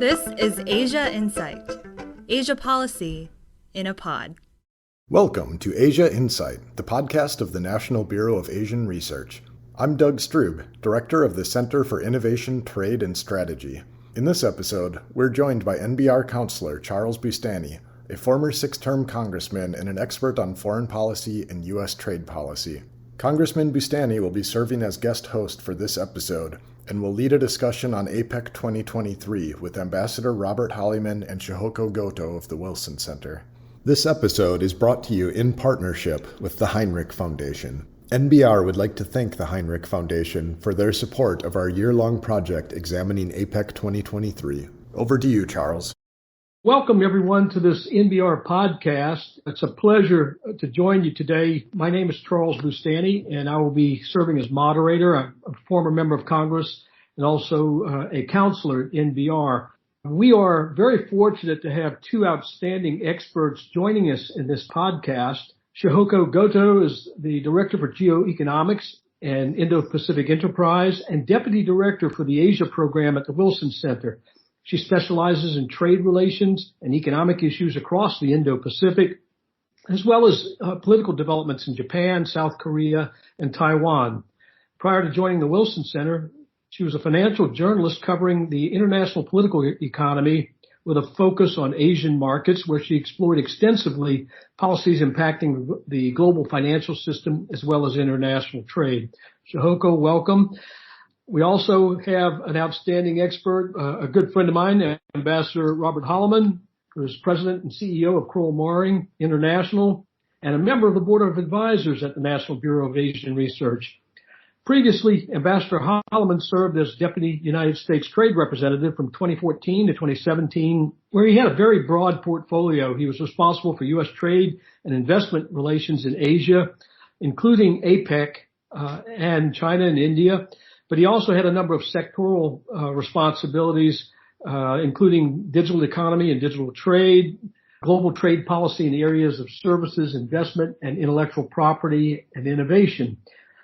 This is Asia Insight, Asia Policy in a Pod. Welcome to Asia Insight, the podcast of the National Bureau of Asian Research. I'm Doug Strube, Director of the Center for Innovation, Trade, and Strategy. In this episode, we're joined by NBR Counselor Charles Bustani, a former six-term congressman and an expert on foreign policy and U.S. trade policy. Congressman Bustani will be serving as guest host for this episode and will lead a discussion on APEC 2023 with Ambassador Robert Holliman and Shihoko Goto of the Wilson Center. This episode is brought to you in partnership with the Heinrich Foundation. NBR would like to thank the Heinrich Foundation for their support of our year-long project examining APEC 2023. Over to you, Charles. Welcome, everyone, to this NBR podcast. It's a pleasure to join you today. My name is Charles Bustani, and I will be serving as moderator. I'm a former member of Congress and also a counselor at NBR. We are very fortunate to have two outstanding experts joining us in this podcast. Shihoko Goto is the Director for Geoeconomics and Indo-Pacific Enterprise and Deputy Director for the Asia Program at the Wilson Center. She specializes in trade relations and economic issues across the Indo-Pacific, as well as political developments in Japan, South Korea, and Taiwan. Prior to joining the Wilson Center, she was a financial journalist covering the international political economy with a focus on Asian markets, where she explored extensively policies impacting the global financial system as well as international trade. Shihoko, welcome. We also have an outstanding expert, a good friend of mine, Ambassador Robert Holliman, who is President and CEO of Kroll Moring International and a member of the Board of Advisors at the National Bureau of Asian Research. Previously, Ambassador Holliman served as Deputy United States Trade Representative from 2014 to 2017, where he had a very broad portfolio. He was responsible for U.S. trade and investment relations in Asia, including APEC and China and India. But he also had a number of sectoral responsibilities, including digital economy and digital trade, global trade policy in the areas of services, investment, and intellectual property and innovation.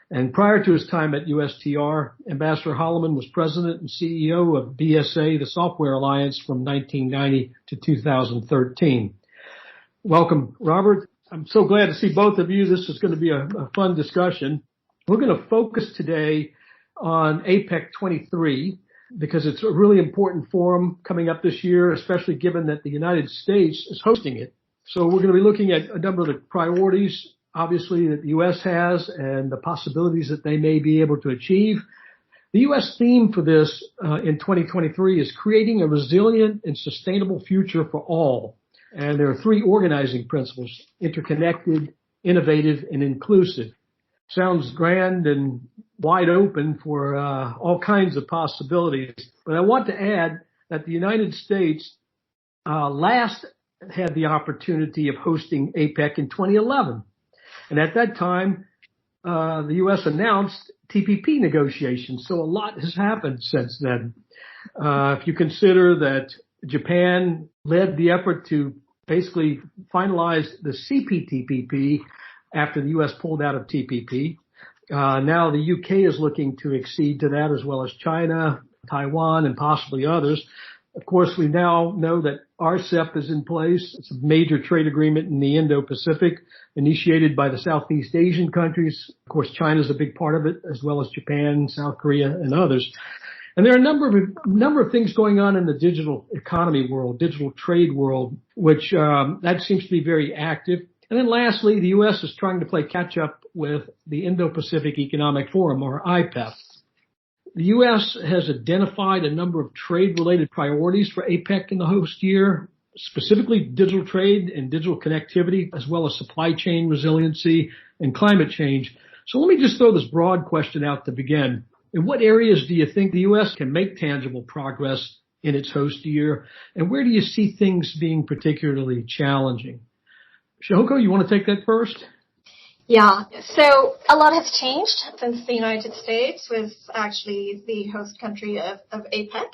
And prior to his time at USTR, Ambassador Holliman was president and CEO of BSA, the Software Alliance, from 1990 to 2013. Welcome, Robert. I'm so glad to see both of you. This is going to be a fun discussion. We're going to focus today on APEC 23 because it's a really important forum coming up this year, especially given that the United States is hosting it. So we're going to be looking at a number of the priorities, obviously, that the U.S. has and the possibilities that they may be able to achieve. The U.S. theme for this in 2023 is creating a resilient and sustainable future for all. And there are three organizing principles: interconnected, innovative, and inclusive. Sounds grand and wide open for all kinds of possibilities. But I want to add that the United States last had the opportunity of hosting APEC in 2011. And at that time, the U.S. announced TPP negotiations. So a lot has happened since then. If you consider that Japan led the effort to basically finalize the CPTPP after the U.S. pulled out of TPP. Now the UK is looking to accede to that, as well as China, Taiwan, and possibly others. Of course, we now know that RCEP is in place. It's a major trade agreement in the Indo-Pacific, initiated by the Southeast Asian countries. Of course, China is a big part of it, as well as Japan, South Korea, and others. And there are a number of things going on in the digital economy world, digital trade world, which that seems to be very active. And then lastly, the U.S. is trying to play catch-up with the Indo-Pacific Economic Forum, or IPEF. The U.S. has identified a number of trade-related priorities for APEC in the host year, specifically digital trade and digital connectivity, as well as supply chain resiliency and climate change. So let me just throw this broad question out to begin. In what areas do you think the U.S. can make tangible progress in its host year, and where do you see things being particularly challenging? Shihoko, you want to take that first? Yeah, so a lot has changed since the United States was actually the host country of APEC.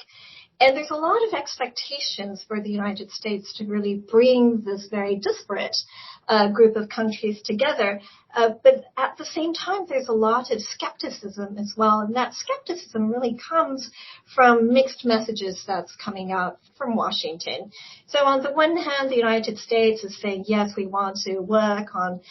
And there's a lot of expectations for the United States to really bring this very disparate group of countries together But at the same time, there's a lot of skepticism as well. And that skepticism really comes from mixed messages that's coming out from Washington. So on the one hand, the United States is saying, yes, we want to work on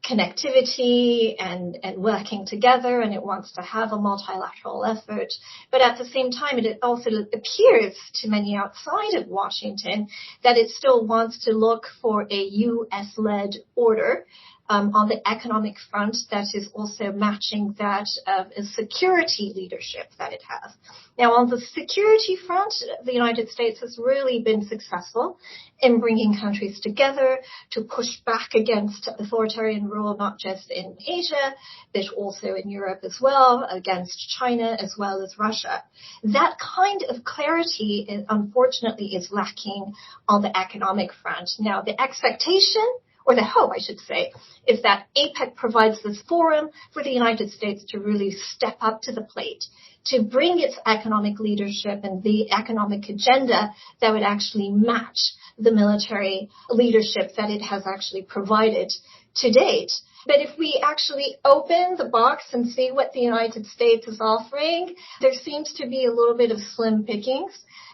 connectivity and working together, and it wants to have a multilateral effort. But at the same time, it also appears to many outside of Washington that it still wants to look for a U.S.-led order on the economic front that is also matching that of a security leadership that it has. Now, on the security front, the United States has really been successful in bringing countries together to push back against authoritarian rule, not just in Asia, but also in Europe as well, against China as well as Russia. That kind of clarity, unfortunately, is lacking on the economic front. Now, the expectation, or the hope, I should say, is that APEC provides this forum for the United States to really step up to the plate, to bring its economic leadership and the economic agenda that would actually match the military leadership that it has actually provided to date. But if we actually open the box and see what the United States is offering, there seems to be a little bit of slim pickings.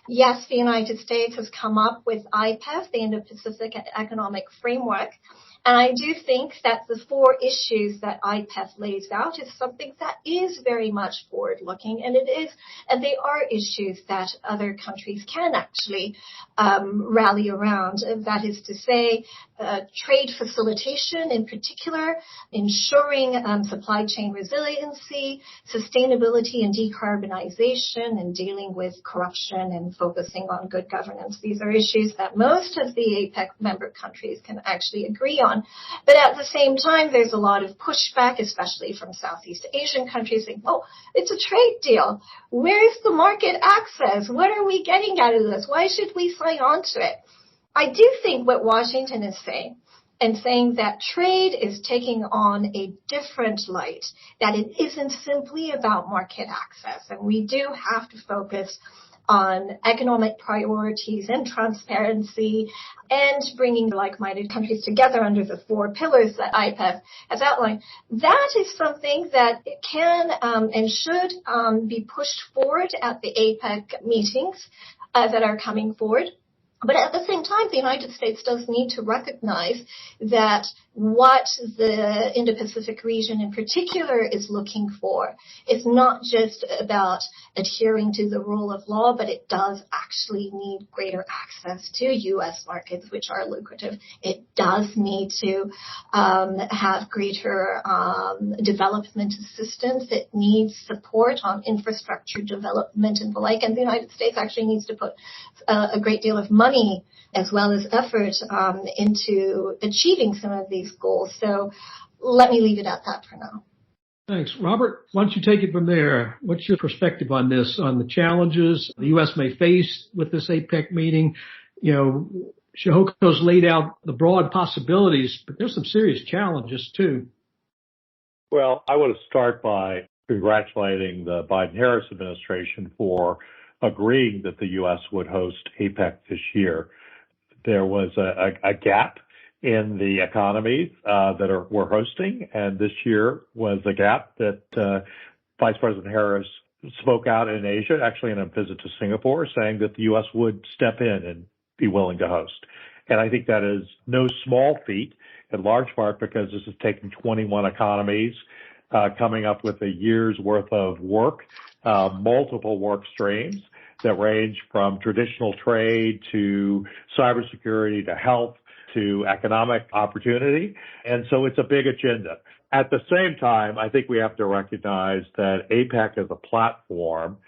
Yes, the United States has come up with IPEF, the Indo-Pacific Economic Framework. And I do think that the 4 issues that IPEF lays out is something that is very much forward-looking, and they are issues that other countries can actually rally around. That is to say, trade facilitation in particular, ensuring supply chain resiliency, sustainability and decarbonization, and dealing with corruption and focusing on good governance. These are issues that most of the APEC member countries can actually agree on. But at the same time, there's a lot of pushback, especially from Southeast Asian countries, saying, oh, it's a trade deal. Where's the market access? What are we getting out of this? Why should we sign on to it? I do think what Washington is saying, and saying that trade is taking on a different light, that it isn't simply about market access, and we do have to focus on economic priorities and transparency and bringing like-minded countries together under the 4 pillars that IPEF has outlined. That is something that can and should be pushed forward at the APEC meetings that are coming forward. But at the same time, the United States does need to recognize that what the Indo-Pacific region in particular is looking for is not just about adhering to the rule of law, but it does actually need greater access to U.S. markets, which are lucrative. It does need to have greater development assistance. It needs support on infrastructure development and the like. And the United States actually needs to put a great deal of money as well as effort into achieving some of these goals. So let me leave it at that for now. Thanks. Robert, why don't you take it from there? What's your perspective on this, on the challenges the U.S. may face with this APEC meeting? You know, Shihoko's laid out the broad possibilities, but there's some serious challenges too. Well, I want to start by congratulating the Biden-Harris administration for agreeing that the U.S. would host APEC this year. There was a gap in the economies that we're hosting, and this year was a gap that Vice President Harris spoke out in Asia, actually in a visit to Singapore, saying that the U.S. would step in and be willing to host. And I think that is no small feat, in large part because this is taking 21 economies, coming up with a year's worth of work, multiple work streams that range from traditional trade to cybersecurity to health to economic opportunity. And so it's a big agenda. At the same time, I think we have to recognize that APEC as a platform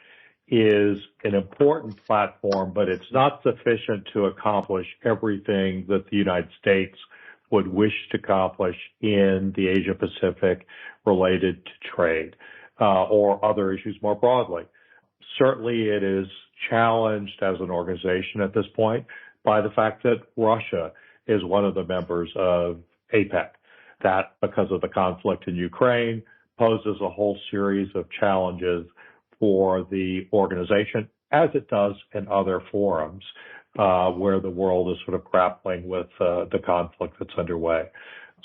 is an important platform, but it's not sufficient to accomplish everything that the United States would wish to accomplish in the Asia Pacific related to trade or other issues more broadly. Certainly it is challenged as an organization at this point by the fact that Russia is one of the members of APEC. That, because of the conflict in Ukraine, poses a whole series of challenges for the organization, as it does in other forums where the world is sort of grappling with the conflict that's underway.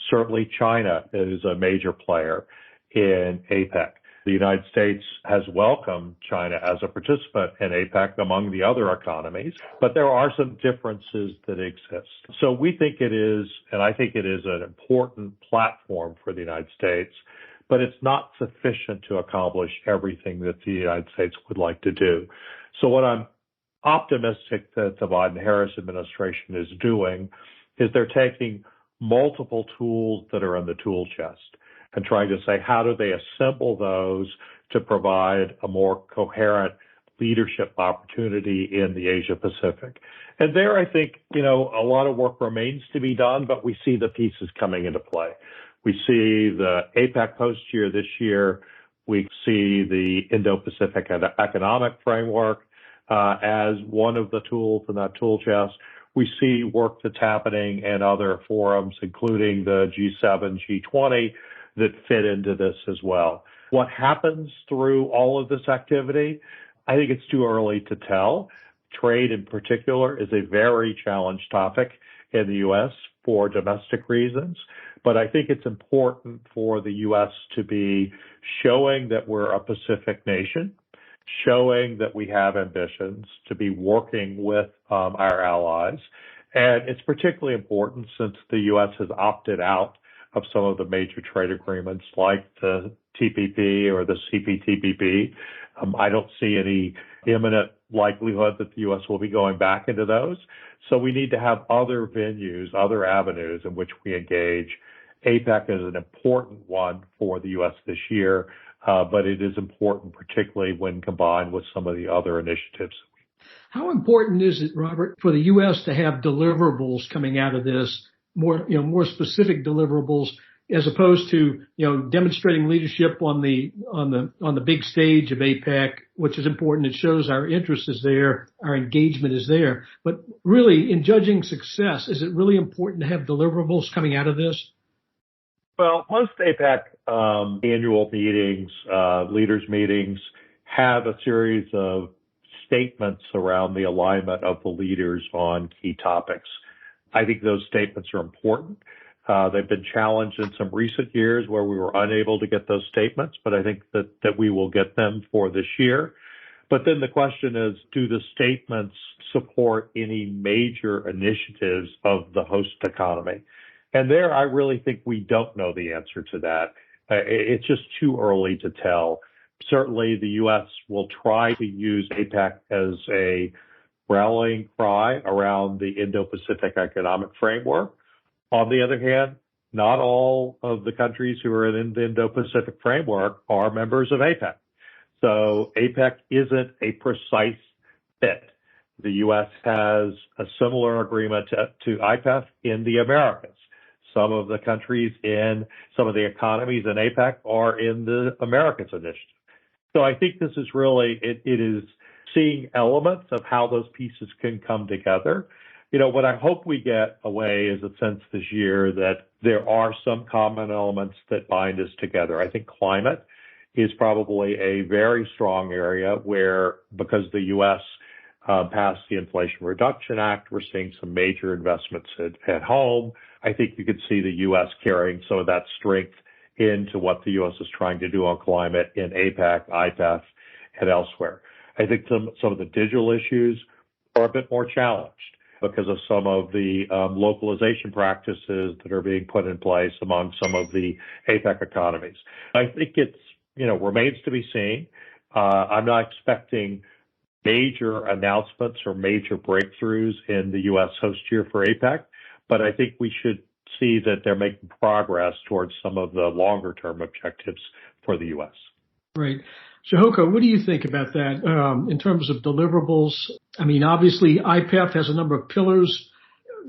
Certainly China is a major player in APEC. The United States has welcomed China as a participant in APEC among the other economies, but there are some differences that exist. So we think it is, and I think it is an important platform for the United States, but it's not sufficient to accomplish everything that the United States would like to do. So what I'm optimistic that the Biden-Harris administration is doing is they're taking multiple tools that are in the tool chest and trying to say, how do they assemble those to provide a more coherent leadership opportunity in the Asia Pacific? And there, I think, a lot of work remains to be done, but we see the pieces coming into play. We see the APEC host year this year. We see the Indo-Pacific Economic Framework as one of the tools in that tool chest. We see work that's happening in other forums, including the G7, G20, that fit into this as well. What happens through all of this activity? I think it's too early to tell. Trade in particular is a very challenged topic in the U.S. for domestic reasons. But I think it's important for the U.S. to be showing that we're a Pacific nation, showing that we have ambitions, to be working with our allies. And it's particularly important since the U.S. has opted out of some of the major trade agreements like the TPP or the CPTPP. I don't see any imminent likelihood that the U.S. will be going back into those. So we need to have other venues, other avenues in which we engage. APEC is an important one for the U.S. this year, but it is important particularly when combined with some of the other initiatives. How important is it, Robert, for the U.S. to have deliverables coming out of this, more specific deliverables, as opposed to demonstrating leadership on the big stage of APEC, which is important. It shows our interest is there, our engagement is there. But really, in judging success, is it really important to have deliverables coming out of this? Well, most APEC annual meetings, leaders meetings, have a series of statements around the alignment of the leaders on key topics. I think those statements are important. They've been challenged in some recent years where we were unable to get those statements, but I think that we will get them for this year. But then the question is, do the statements support any major initiatives of the host economy? And there, I really think we don't know the answer to that. It's just too early to tell. Certainly, the U.S. will try to use APEC as a rallying cry around the Indo-Pacific Economic Framework. On the other hand, not all of the countries who are in the Indo-Pacific Framework are members of APEC. So APEC isn't a precise fit. The U.S. has a similar agreement to IPEF in the Americas. Some of the countries in some of the economies in APEC are in the Americas initiative. So I think this is really, it is seeing elements of how those pieces can come together. What I hope we get away is a sense this year that there are some common elements that bind us together. I think climate is probably a very strong area where, because the U.S. passed the Inflation Reduction Act, we're seeing some major investments at home. I think you could see the U.S. carrying some of that strength into what the U.S. is trying to do on climate in APEC, IPEF, and elsewhere. I think some of the digital issues are a bit more challenged because of some of the localization practices that are being put in place among some of the APEC economies. I think it's, remains to be seen. I'm not expecting major announcements or major breakthroughs in the U.S. host year for APEC, but I think we should see that they're making progress towards some of the longer term objectives for the U.S. Right. Shohoko, what do you think about that in terms of deliverables? I mean, obviously, IPEF has a number of pillars.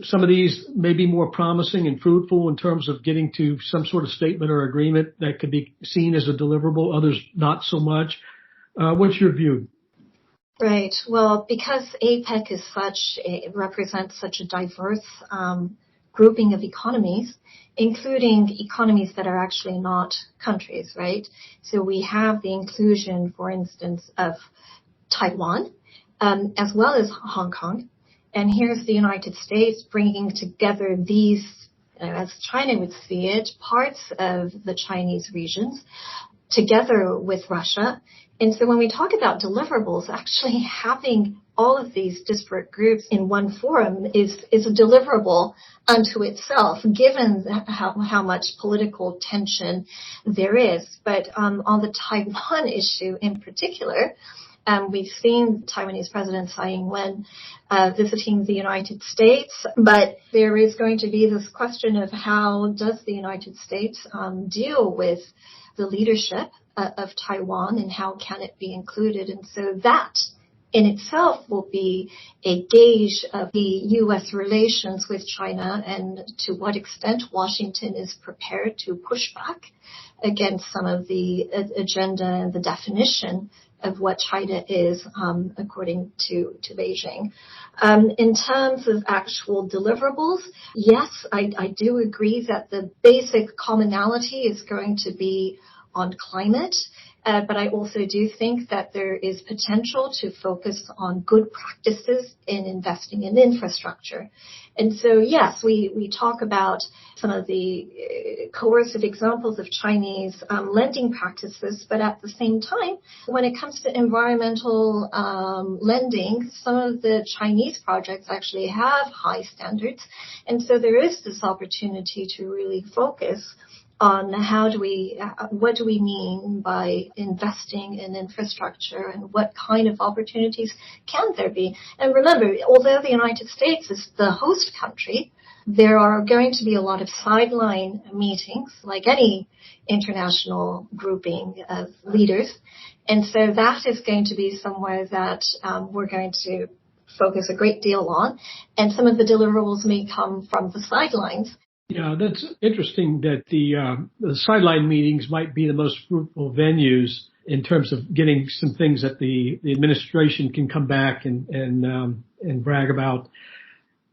Some of these may be more promising and fruitful in terms of getting to some sort of statement or agreement that could be seen as a deliverable, others not so much. What's your view? Right. Well, because APEC represents such a diverse grouping of economies, including economies that are actually not countries, right? So we have the inclusion, for instance, of Taiwan, as well as Hong Kong. And here's the United States bringing together these as China would see it, parts of the Chinese regions together with Russia. And so when we talk about deliverables, actually having all of these disparate groups in one forum is a deliverable unto itself, given how much political tension there is. But on the Taiwan issue in particular, we've seen Taiwanese President Tsai Ing-wen visiting the United States, but there is going to be this question of how does the United States deal with the leadership of Taiwan and how can it be included. And so that in itself will be a gauge of the U.S. relations with China and to what extent Washington is prepared to push back against some of the agenda and the definition of what China is, according to Beijing. In terms of actual deliverables, yes, I do agree that the basic commonality is going to be on climate, but I also do think that there is potential to focus on good practices in investing in infrastructure. And so, yes, we talk about some of the coercive examples of Chinese lending practices, but at the same time, when it comes to environmental lending, some of the Chinese projects actually have high standards. And so there is this opportunity to really focus on what do we mean by investing in infrastructure and what kind of opportunities can there be. And remember, although the United States is the host country, there are going to be a lot of sideline meetings, like any international grouping of leaders. And so that is going to be somewhere that we're going to focus a great deal on. And some of the deliverables may come from the sidelines. Yeah, that's interesting that the sideline meetings might be the most fruitful venues in terms of getting some things that the administration can come back and brag about.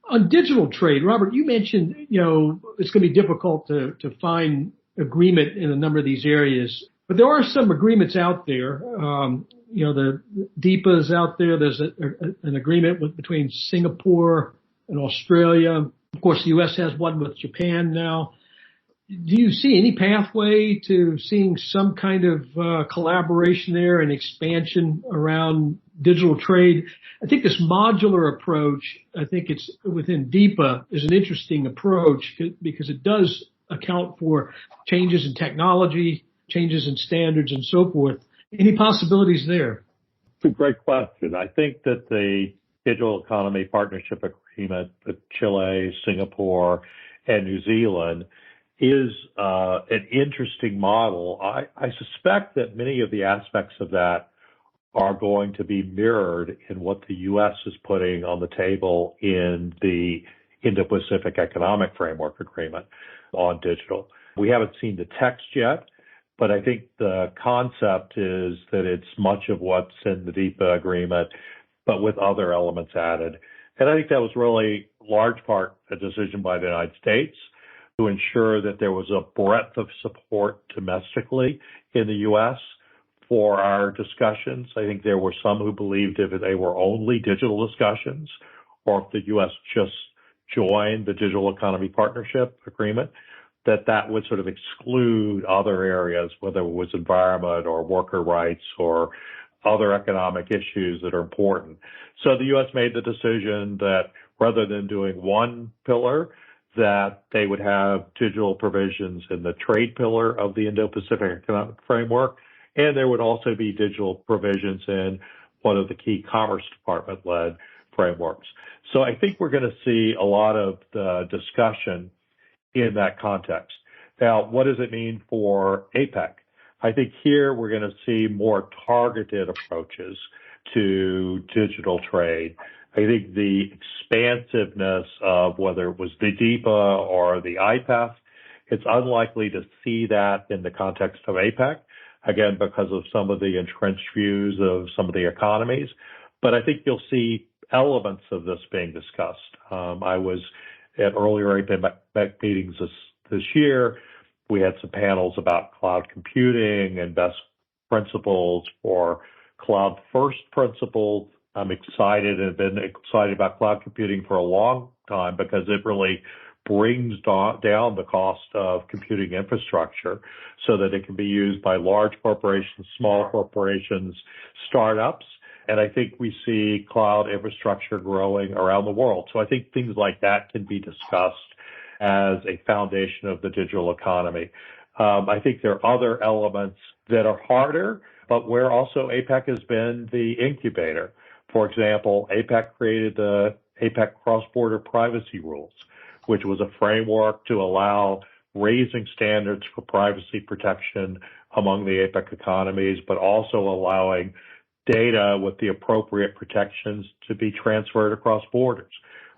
On digital trade, Robert, you mentioned, it's going to be difficult to find agreement in a number of these areas, but there are some agreements out there. The DIPA is out there. There's an agreement between Singapore and Australia. Of course, the U.S. has one with Japan now. Do you see any pathway to seeing some kind of collaboration there and expansion around digital trade? I think this modular approach, I think it's within DIPA, is an interesting approach because it does account for changes in technology, changes in standards, and so forth. Any possibilities there? It's a great question. I think that the Digital Economy Partnership Agreement with Chile, Singapore, and New Zealand is an interesting model. I suspect that many of the aspects of that are going to be mirrored in what the U.S. is putting on the table in the Indo-Pacific Economic Framework Agreement on digital. We haven't seen the text yet, but I think the concept is that it's much of what's in the DIPA agreement, but with other elements added. And I think that was really large part a decision by the United States to ensure that there was a breadth of support domestically in the U.S. for our discussions. I think there were some who believed if they were only digital discussions, or if the U.S. just joined the Digital Economy Partnership Agreement, that would sort of exclude other areas, whether it was environment or worker rights or other economic issues that are important. So the U.S. made the decision that rather than doing one pillar, that they would have digital provisions in the trade pillar of the Indo-Pacific Economic Framework, and there would also be digital provisions in one of the key Commerce Department-led frameworks. So I think we're going to see a lot of the discussion in that context. Now, what does it mean for APEC? I think here we're going to see more targeted approaches to digital trade. I think the expansiveness of whether it was the DIPA or the IPEF, it's unlikely to see that in the context of APEC, again, because of some of the entrenched views of some of the economies. But I think you'll see elements of this being discussed. I was at earlier APEC meetings this year. We had some panels about cloud computing and best principles for cloud first principles. I'm excited and have been excited about cloud computing for a long time because it really brings down the cost of computing infrastructure so that it can be used by large corporations, small corporations, startups. And I think we see cloud infrastructure growing around the world. So I think things like that can be discussed as a foundation of the digital economy. I think there are other elements that are harder, but where also APEC has been the incubator. For example, APEC created the APEC cross-border privacy rules, which was a framework to allow raising standards for privacy protection among the APEC economies, but also allowing data with the appropriate protections to be transferred across borders.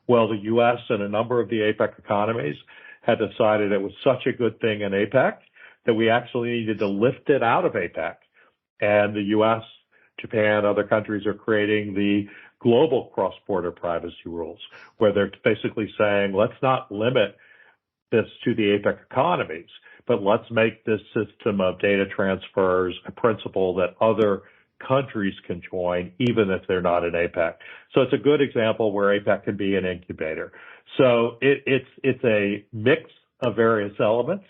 Well, the U.S. and a number of the APEC economies had decided it was such a good thing in APEC that we actually needed to lift it out of APEC. And the U.S., Japan, other countries are creating the global cross-border privacy rules, where they're basically saying, let's not limit this to the APEC economies, but let's make this system of data transfers a principle that other countries can join, even if they're not in APEC. So it's a good example where APEC can be an incubator. So it's a mix of various elements.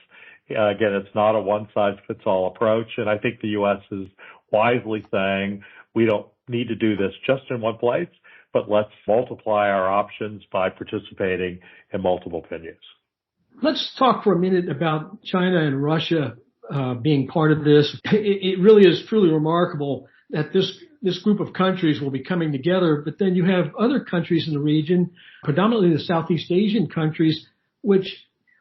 Again, it's not a one-size-fits-all approach, and I think the U.S. is wisely saying we don't need to do this just in one place, but let's multiply our options by participating in multiple venues. Let's talk for a minute about China and Russia being part of this. It really is truly remarkable that this group of countries will be coming together, but then you have other countries in the region, predominantly the Southeast Asian countries, which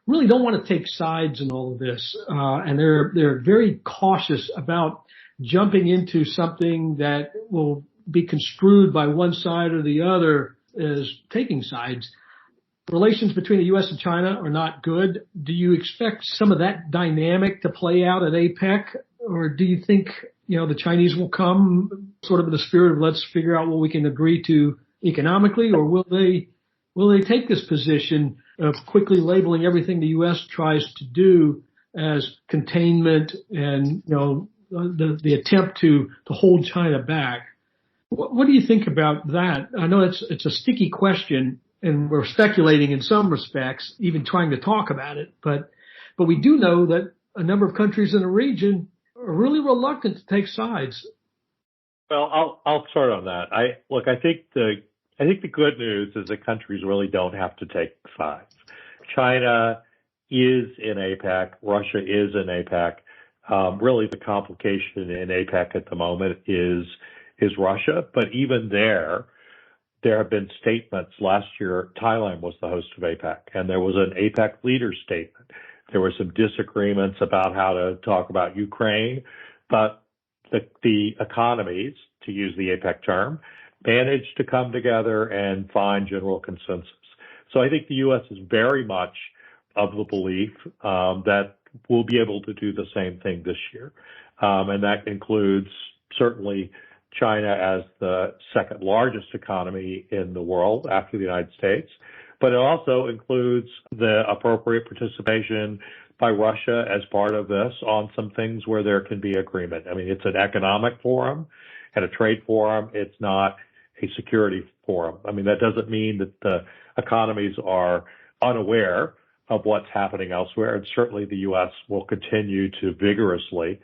really don't want to take sides in all of this, and they're very cautious about jumping into something that will be construed by one side or the other as taking sides. Relations between the U.S. and China are not good. Do you expect some of that dynamic to play out at APEC, or do you think, the Chinese will come sort of in the spirit of let's figure out what we can agree to economically, or will they take this position of quickly labeling everything the U.S. tries to do as containment and, the attempt to hold China back? What do you think about that? I know it's a sticky question, and we're speculating in some respects, even trying to talk about it. But we do know that a number of countries in the region are really reluctant to take sides. Well, I'll start on that. I think the good news is that countries really don't have to take sides. China is in APEC. Russia is in APEC. Really, the complication in APEC at the moment is Russia. But even there have been statements. Last year, Thailand was the host of APEC, and there was an APEC leader statement. There were some disagreements about how to talk about Ukraine, but the economies, to use the APEC term, managed to come together and find general consensus. So I think the U.S. is very much of the belief that we'll be able to do the same thing this year. And that includes certainly China as the second largest economy in the world after the United States. But it also includes the appropriate participation by Russia as part of this on some things where there can be agreement. I mean, it's an economic forum and a trade forum. It's not a security forum. I mean, that doesn't mean that the economies are unaware of what's happening elsewhere. And certainly the U.S. will continue to vigorously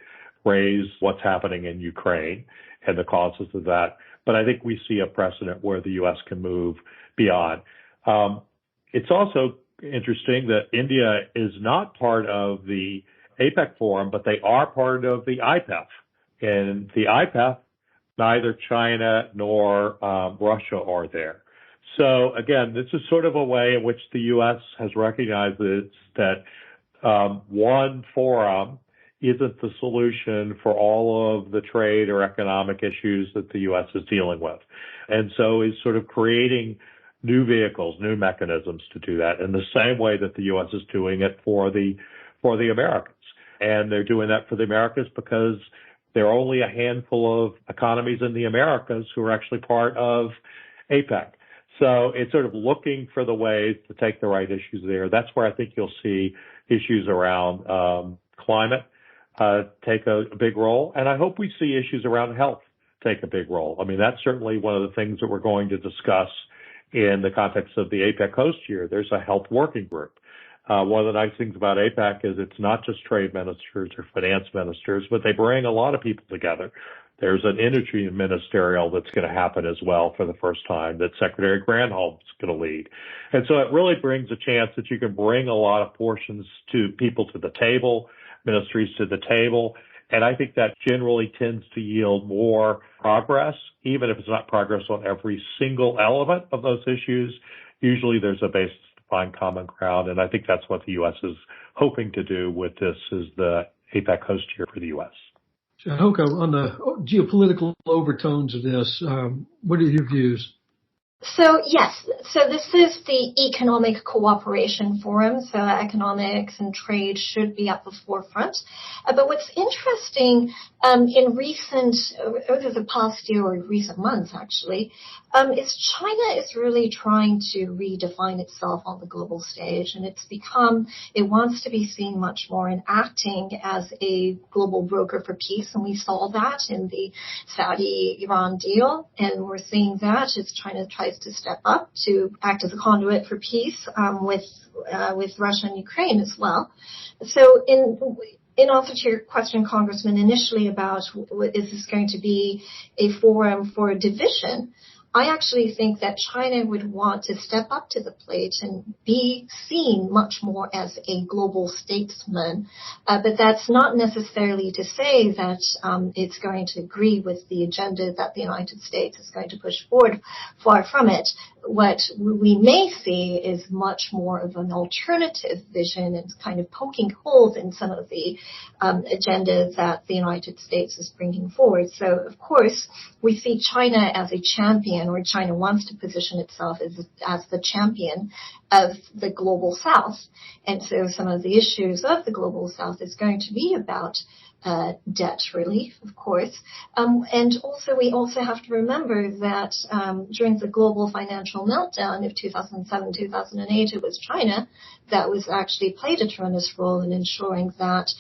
raise what's happening in Ukraine and the causes of that. But I think we see a precedent where the U.S. can move beyond. It's also interesting that India is not part of the APEC forum, but they are part of the IPEF. And the IPEF, neither China nor Russia are there. So again, this is sort of a way in which the U.S. has recognized that one forum isn't the solution for all of the trade or economic issues that the U.S. is dealing with. And so is sort of creating new vehicles, new mechanisms to do that in the same way that the U.S. is doing it for the Americas. And they're doing that for the Americas because there are only a handful of economies in the Americas who are actually part of APEC. So it's sort of looking for the ways to take the right issues there. That's where I think you'll see issues around climate take a big role. And I hope we see issues around health take a big role. I mean, that's certainly one of the things that we're going to discuss in the context of the APEC host year, there's a health working group. One of the nice things about APEC is it's not just trade ministers or finance ministers, but they bring a lot of people together. There's an energy ministerial that's going to happen as well for the first time that Secretary Granholm's going to lead. And so it really brings a chance that you can bring a lot of portions to people to the table, ministries to the table. And I think that generally tends to yield more progress, even if it's not progress on every single element of those issues. Usually there's a basis to find common ground. And I think that's what the U.S. is hoping to do with this is the APEC host year for the U.S. Chihoka, on the geopolitical overtones of this, what are your views? So yes, so this is the Economic Cooperation Forum, so economics and trade should be at the forefront. But what's interesting in over the past year or recent months actually, is China is really trying to redefine itself on the global stage, and it wants to be seen much more in acting as a global broker for peace, and we saw that in the Saudi-Iran deal, and we're seeing that as China tries to step up to act as a conduit for peace with Russia and Ukraine as well. So in answer to your question, Congressman, initially about is this going to be a forum for division, I actually think that China would want to step up to the plate and be seen much more as a global statesman. But that's not necessarily to say that it's going to agree with the agenda that the United States is going to push forward. Far from it. What we may see is much more of an alternative vision and kind of poking holes in some of the agendas that the United States is bringing forward. So, of course, we see China as a champion, or China wants to position itself as the champion of the global South. And so some of the issues of the global South is going to be about debt relief, of course. And also, we also have to remember that during the global financial meltdown of 2007-2008, it was China that was actually played a tremendous role in ensuring that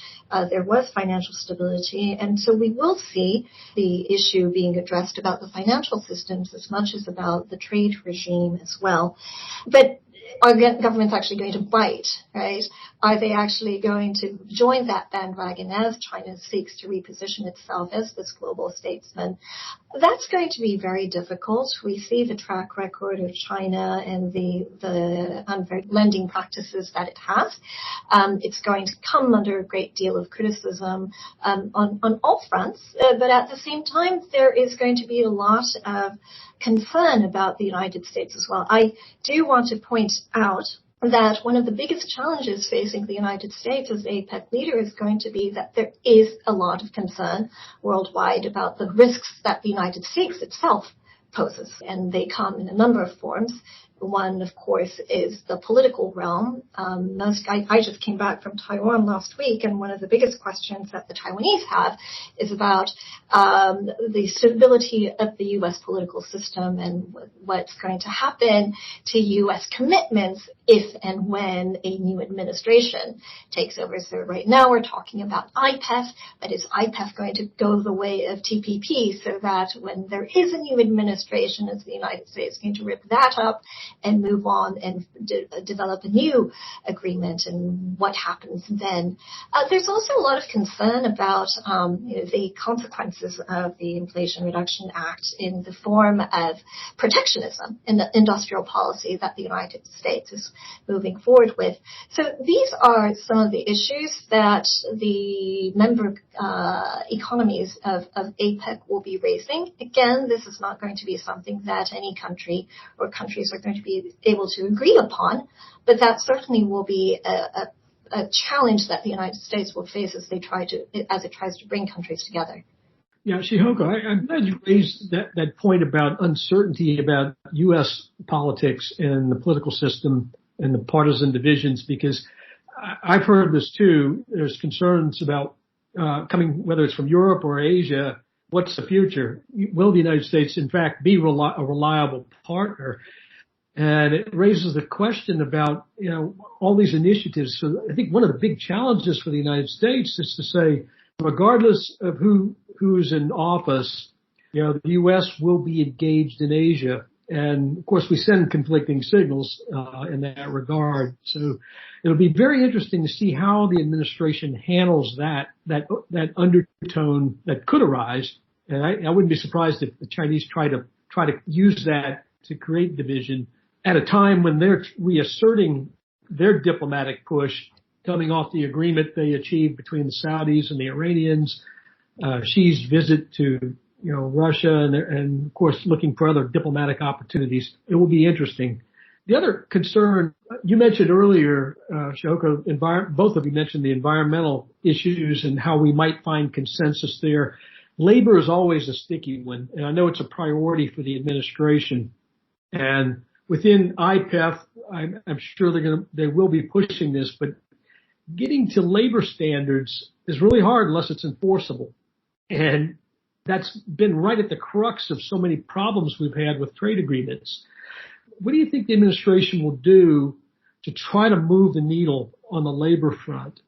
there was financial stability. And so we will see the issue being addressed about the financial systems as much as about the trade regime as well. But are governments actually going to bite, right? Are they actually going to join that bandwagon as China seeks to reposition itself as this global statesman? That's going to be very difficult. We see the track record of China and the unfair lending practices that it has. It's going to come under a great deal of criticism on all fronts, but at the same time, there is going to be a lot of concern about the United States as well. I do want to point out that one of the biggest challenges facing the United States as APEC leader is going to be that there is a lot of concern worldwide about the risks that the United States itself poses, and they come in a number of forms. One, of course, is the political realm. I just came back from Taiwan last week, and one of the biggest questions that the Taiwanese have is about the stability of the U.S. political system and what's going to happen to U.S. commitments if and when a new administration takes over. So right now we're talking about IPEF, but is IPEF going to go the way of TPP so that when there is a new administration, is the United States going to rip that up and move on and develop a new agreement, and what happens then? There's also a lot of concern about the consequences of the Inflation Reduction Act in the form of protectionism in the industrial policy that the United States is moving forward with. So these are some of the issues that the member economies of APEC will be raising. Again, this is not going to be something that any country or countries are going to be able to agree upon, but that certainly will be a challenge that the United States will face as it tries to bring countries together. Yeah, Chihoka, I'm glad you raised that point about uncertainty about U.S. politics and the political system and the partisan divisions, because I've heard this too. There's concerns about coming, whether it's from Europe or Asia. What's the future? Will the United States, in fact, be a reliable partner? And it raises the question about, all these initiatives. So I think one of the big challenges for the United States is to say, regardless of who's in office, the U.S. will be engaged in Asia And of course, we send conflicting signals in that regard. So it'll be very interesting to see how the administration handles that undertone that could arise. And I wouldn't be surprised if the Chinese try to use that to create division at a time when they're reasserting their diplomatic push, coming off the agreement they achieved between the Saudis and the Iranians, Xi's visit to Russia, and of course looking for other diplomatic opportunities. It will be interesting. The other concern you mentioned earlier, Shoko, both of you mentioned the environmental issues and how we might find consensus there. Labor is always a sticky one, and I know it's a priority for the administration. And within IPEF, I'm sure they will be pushing this, but getting to labor standards is really hard unless it's enforceable. And that's been right at the crux of so many problems we've had with trade agreements. What do you think the administration will do to try to move the needle on the labor front?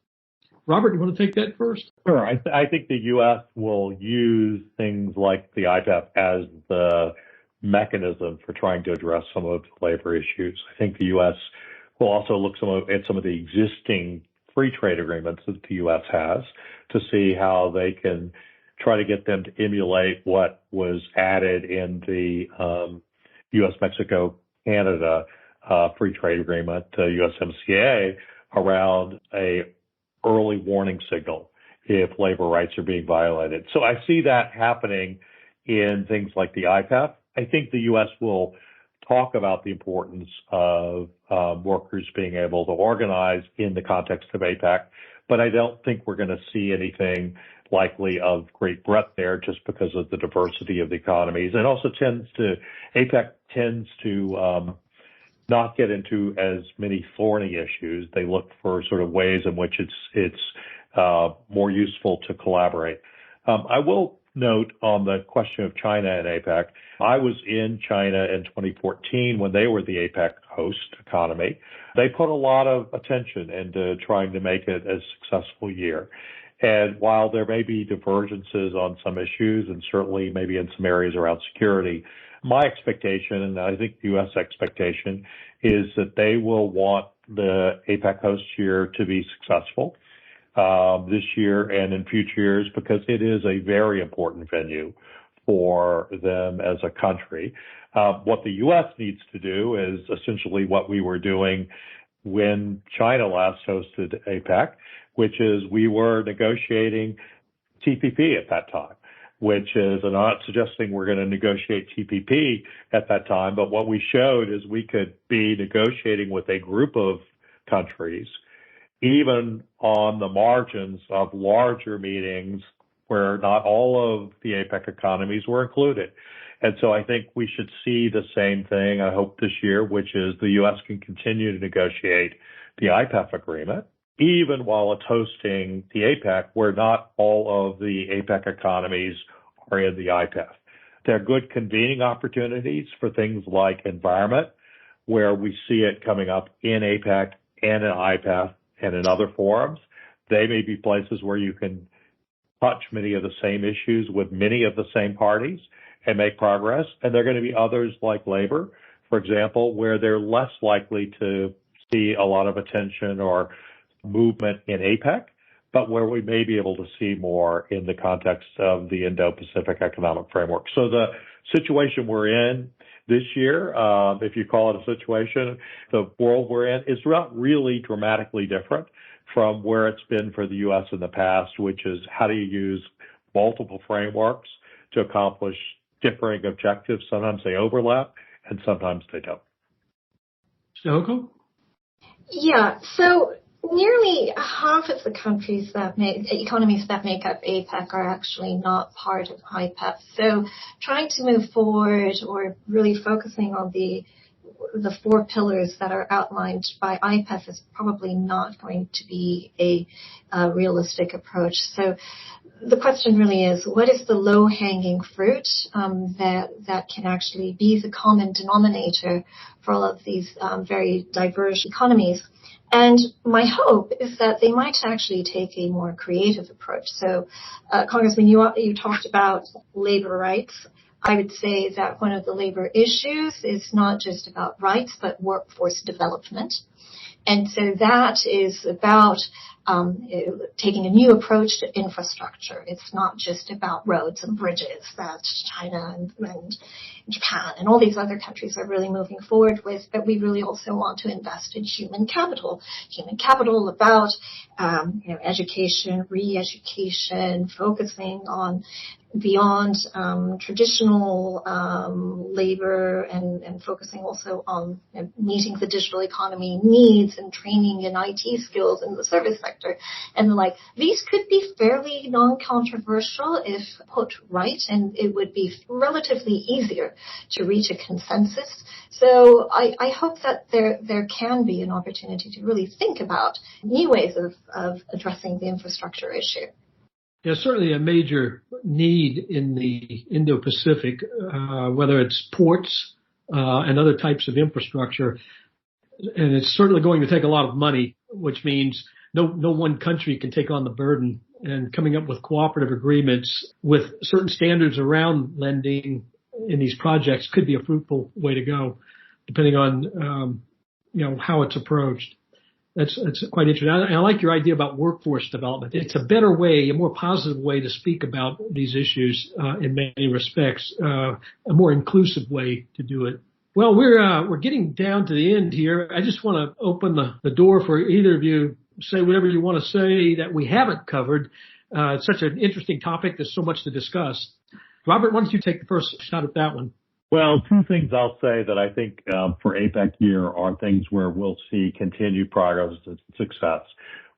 Robert, you want to take that first? Sure. I think the U.S. will use things like the IPEF as the mechanism for trying to address some of the labor issues. I think the U.S. will also look at some of the existing free trade agreements that the U.S. has to see how they can try to get them to emulate what was added in the U.S.-Mexico-Canada free trade agreement, USMCA, around a early warning signal if labor rights are being violated. So I see that happening in things like the IPEF. I think the U.S. will talk about the importance of workers being able to organize in the context of APEC, but I don't think we're going to see anything likely of great breadth there just because of the diversity of the economies. And also APEC tends to not get into as many thorny issues. They look for sort of ways in which it's more useful to collaborate. I will note on the question of China and APEC, I was in China in 2014 when they were the APEC host economy. They put a lot of attention into trying to make it a successful year. And while there may be divergences on some issues, and certainly maybe in some areas around security, my expectation, and I think the U.S. expectation, is that they will want the APEC host year to be successful this year and in future years, because it is a very important venue for them as a country. What the U.S. needs to do is essentially what we were doing when China last hosted APEC, which is we were negotiating TPP at that time, which is, and I'm not suggesting we're going to negotiate TPP at that time, but what we showed is we could be negotiating with a group of countries, even on the margins of larger meetings where not all of the APEC economies were included. And so I think we should see the same thing, I hope, this year, which is the U.S. can continue to negotiate the IPEF agreement, even while it's hosting the APEC, where not all of the APEC economies are in the IPEF. There are good convening opportunities for things like environment, where we see it coming up in APEC and in IPEF and in other forums. They may be places where you can touch many of the same issues with many of the same parties and make progress. And there are going to be others like labor, for example, where they're less likely to see a lot of attention or movement in APEC, but where we may be able to see more in the context of the Indo-Pacific Economic Framework. So the situation we're in this year, if you call it a situation, the world we're in is not really dramatically different from where it's been for the U.S. in the past, which is how do you use multiple frameworks to accomplish differing objectives? Sometimes they overlap and sometimes they don't. Shoko? Yeah, so nearly half of the economies that make up APEC are actually not part of IPEF. So trying to move forward or really focusing on the four pillars that are outlined by IPEF is probably not going to be a realistic approach. So the question really is, what is the low-hanging fruit that can actually be the common denominator for all of these very diverse economies? And my hope is that they might actually take a more creative approach. So, Congressman, you talked about labor rights. I would say that one of the labor issues is not just about rights, but workforce development. And so that is about taking a new approach to infrastructure. It's not just about roads and bridges that China and Japan and all these other countries are really moving forward with, but we really also want to invest in human capital. Human capital about education, re-education, focusing on beyond traditional labor and focusing also on meeting the digital economy needs and training in IT skills in the service sector. And these could be fairly non-controversial if put right, and it would be relatively easier to reach a consensus. So I hope that there can be an opportunity to really think about new ways of addressing the infrastructure issue. Yeah, certainly a major need in the Indo-Pacific, whether it's ports and other types of infrastructure. And it's certainly going to take a lot of money, which means no one country can take on the burden. And coming up with cooperative agreements with certain standards around lending in these projects could be a fruitful way to go, depending on how it's approached. That's quite interesting. I like your idea about workforce development. It's a better way, a more positive way to speak about these issues in many respects, a more inclusive way to do it. Well, we're getting down to the end here. I just want to open the door for either of you. Say whatever you want to say that we haven't covered. It's such an interesting topic. There's so much to discuss. Robert, why don't you take the first shot at that one? Well, two things I'll say that I think for APEC year are things where we'll see continued progress and success.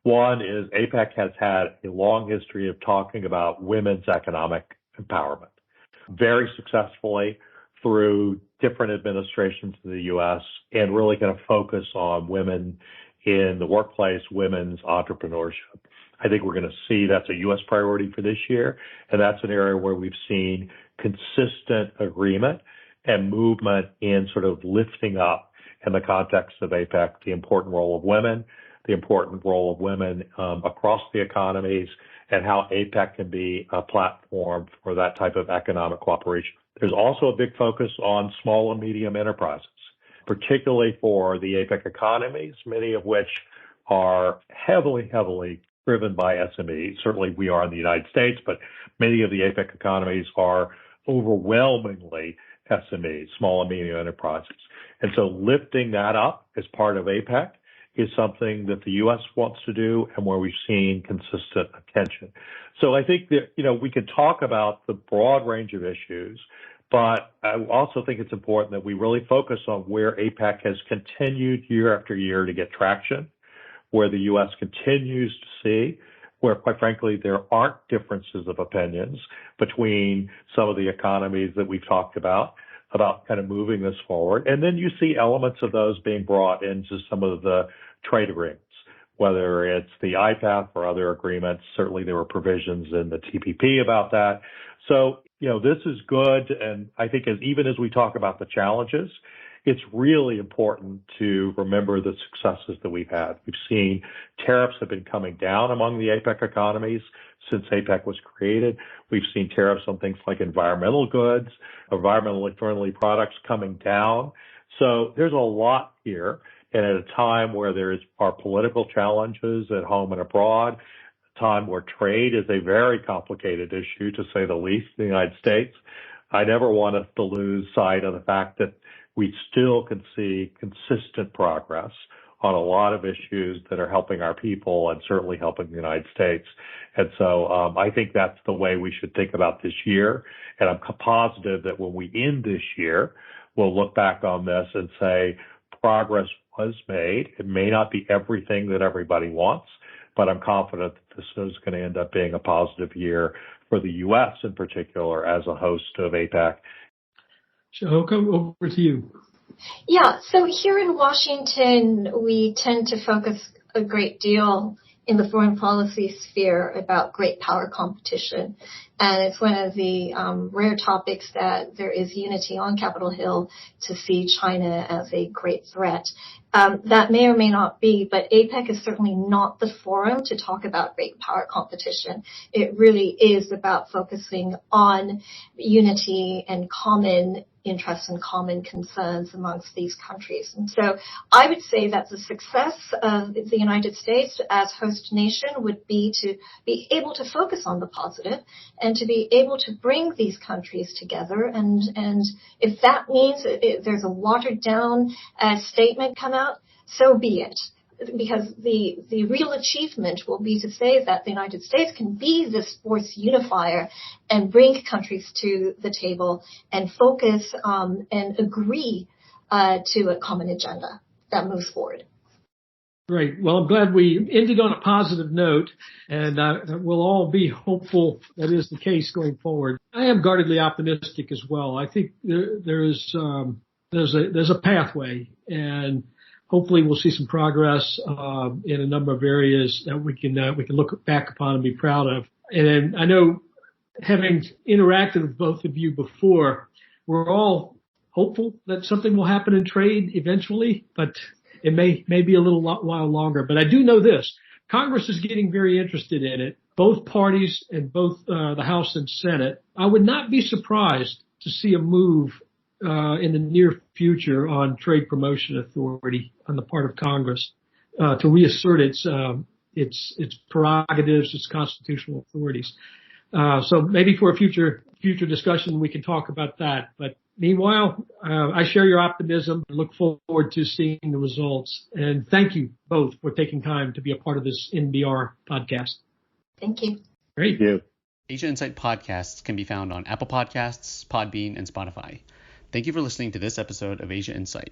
One is APEC has had a long history of talking about women's economic empowerment, very successfully through different administrations in the U.S. and really going to focus on women in the workplace, women's entrepreneurship. I think we're going to see that's a U.S. priority for this year, and that's an area where we've seen consistent agreement and movement in sort of lifting up in the context of APEC the important role of women, across the economies, and how APEC can be a platform for that type of economic cooperation. There's also a big focus on small and medium enterprises, particularly for the APEC economies, many of which are heavily driven by SMEs. Certainly we are in the United States, but many of the APEC economies are overwhelmingly SMEs, small and medium enterprises. And so lifting that up as part of APEC is something that the U.S. wants to do and where we've seen consistent attention. So I think that, we could talk about the broad range of issues, but I also think it's important that we really focus on where APEC has continued year after year to get traction, where the U.S. continues to see where, quite frankly, there aren't differences of opinions between some of the economies that we've talked about kind of moving this forward. And then you see elements of those being brought into some of the trade agreements, whether it's the IPAF or other agreements. Certainly there were provisions in the TPP about that. So, this is good. And I think even as we talk about the challenges, it's really important to remember the successes that we've had. We've seen tariffs have been coming down among the APEC economies since APEC was created. We've seen tariffs on things like environmental goods, environmentally friendly products coming down. So there's a lot here. And at a time where there are political challenges at home and abroad, a time where trade is a very complicated issue, to say the least, in the United States, I never want us to lose sight of the fact that we still can see consistent progress on a lot of issues that are helping our people and certainly helping the United States. And so I think that's the way we should think about this year. And I'm positive that when we end this year, we'll look back on this and say progress was made. It may not be everything that everybody wants, but I'm confident that this is going to end up being a positive year for the U.S. in particular as a host of APEC. Shohoka, over to you. Yeah, so here in Washington, we tend to focus a great deal in the foreign policy sphere about great power competition. And it's one of the rare topics that there is unity on Capitol Hill to see China as a great threat. That may or may not be, but APEC is certainly not the forum to talk about great power competition. It really is about focusing on unity and common interests and common concerns amongst these countries. And so I would say that the success of the United States as host nation would be to be able to focus on the positive and to be able to bring these countries together. And if that means there's a watered down statement come out, so be it. Because the real achievement will be to say that the United States can be this force unifier and bring countries to the table and focus and agree to a common agenda that moves forward. Great. Well, I'm glad we ended on a positive note, and we'll all be hopeful that is the case going forward. I am guardedly optimistic as well. I think there's a pathway, and hopefully we'll see some progress in a number of areas that we can look back upon and be proud of. And I know, having interacted with both of you before, we're all hopeful that something will happen in trade eventually, but it may be a little while longer. But I do know this: Congress is getting very interested in it. Both parties and both the House and Senate. I would not be surprised to see a move in the near future on trade promotion authority on the part of Congress to reassert its prerogatives, its constitutional authorities. So maybe for a future discussion we can talk about that. But meanwhile, I share your optimism and look forward to seeing the results. And thank you both for taking time to be a part of this NBR podcast. Thank you. Great. Thank you. Asia Insight podcasts can be found on Apple Podcasts, Podbean, and Spotify. Thank you for listening to this episode of Asia Insight.